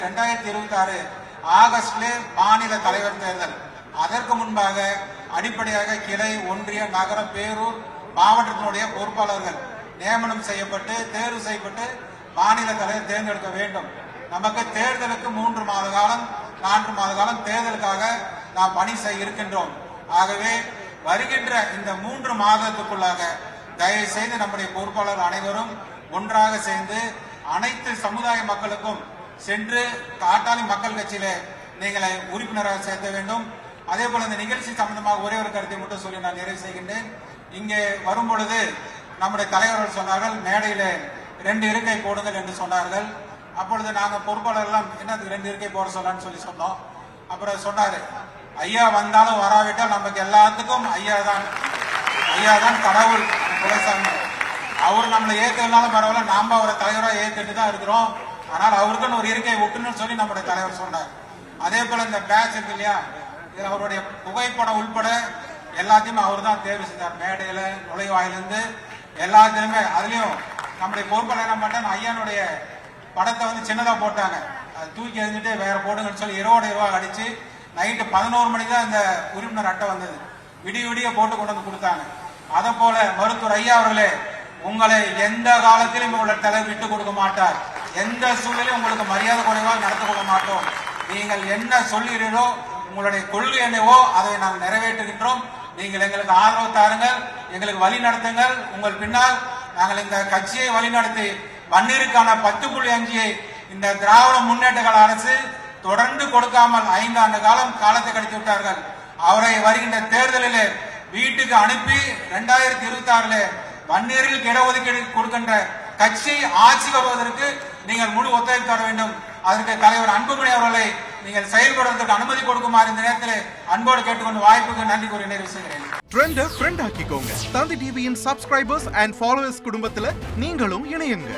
2026 ஆகஸ்ட்ல மாநில தலைவர் தேர்தல். அதற்கு முன்பாக அடிப்படையாக கிளை, ஒன்றிய, நகர, பேரூர் மாவட்டத்தினுடைய பொறுப்பாளர்கள் நியமனம் செய்யப்பட்டு தேர்வு செய்யப்பட்டு மாநில தலைவர் தேர்ந்தெடுக்க வேண்டும். நமக்கு தேர்தலுக்கு 3 மாத காலம் 4 மாத காலம் தேர்தலுக்காக நாம் பணி செய்ய இருக்கின்றோம். ஆகவே வருகின்ற இந்த 3 மாதத்துக்குள்ளாக தயவு செய்து நம்முடைய பொறுப்பாளர் அனைவரும் ஒன்றாக சேர்ந்து அனைத்து சமுதாய மக்களுக்கும் சென்று காட்டாளி மக்கள் கட்சியில நீங்களை உறுப்பினராக சேர்த்த வேண்டும். அதே போல இந்த நிகழ்ச்சி சம்பந்தமாக ஒரே ஒரு கருத்தை மட்டும் சொல்லி நான் நிறைவு செய்கின்றேன். இங்கே வரும் பொழுது நம்முடைய தலைவர்கள் சொன்னார்கள், மேடையில 2 இருக்கை போடுங்கள் என்று சொன்னார்கள். அப்பொழுது நாங்க பொறுப்பாளர் எல்லாம் என்னதுக்கு 2 இருக்கை போட சொல்லலாம்னு சொல்லி சொன்னோம். அப்புறம் சொன்னாரு, ஐயா வந்தாலும் வராவிட்டால் நமக்கு எல்லாத்துக்கும் ஐயா தான் கடவுள். துரைசாமி அவர் நம்மளை ஏற்கனாலும் பரவாயில்ல, நாம அவரை தலைவராக ஏற்றுட்டு தான் இருக்கிறோம். ஆனால் அவருக்குன்னு ஒரு இருக்கை விட்டுன்னு சொல்லி நம்முடைய தலைவர் சொன்னார். அதே போல இந்த பேட்ச் இருக்கு இல்லையா, இதுல அவருடைய புகைப்படம் உள்பட எல்லாத்தையுமே அவர் தான் தேர்வு செஞ்சார். மேடையில நுழைவாயிலிருந்து எல்லாத்தையுமே. அதுலயும் நம்முடைய பொறுப்பாளர் என்ன பண்ண ஐயானுடைய படத்தை சின்னதா போட்டாங்க. அது தூக்கி எறிஞ்சிட்டு வேற போடுங்கன்னு சொல்லி 20 ரூபாய் அடிச்சு நைட்டு 11 மணிக்கு தான் இந்த உறுப்பினர் அட்டை வந்தது. விடிய போட்டு கொண்டு வந்து கொடுத்தாங்க. அதை போல மருத்துவர் ஐயா அவர்களே, உங்களை எந்த காலத்திலும் உங்களை தலைவர் விட்டு கொடுக்க மாட்டார். எந்த சூழலையும் உங்களுக்கு மரியாதை குறைவாக நடந்து கொள்ள மாட்டோம். நீங்கள் என்ன சொல்கிறீர்களோ, உங்களுடைய கொள்கை என்னவோ அதை நாங்கள் நிறைவேற்றுகின்றோம். நீங்கள் எங்களுக்கு ஆதரவு தாருங்கள், எங்களுக்கு வழி நடத்துங்கள். உங்கள் பின்னால் நாங்கள் இந்த கட்சியை வழிநடத்தி பன்னீருக்கான 10.5 இந்த திராவிட முன்னேற்ற கழக அரசு தொடர்ந்து கொடுக்காமல் 5 ஆண்டு காலத்தை கழித்து விட்டார்கள். அவரை வருகின்ற தேர்தலிலே வீட்டுக்கு அனுப்பி 2026 பன்னீரில் இடஒதுக்கீடு கொடுக்கின்ற கட்சி ஆட்சி வருவதற்கு நீங்கள் முழு ஒத்துழைப்பு தர வேண்டும். அதற்கு தலைவர் அன்புமணி அவர்களை நீங்கள் செயல்படுவதற்கு அனுமதி கொடுக்குமாறு இந்த நேரத்தில் அன்போடு கேட்டுக்கொண்டு வாய்ப்புக்கு நன்றி கூறி நிறைவு செய்கிறேன். Trend friend ஆக்கிக்கோங்க. தந்தி டிவியின் சப்ஸ்கிரைபர்ஸ் அண்ட் ஃபாலோவர்ஸ் குடும்பத்துல நீங்களும் இணையுங்க.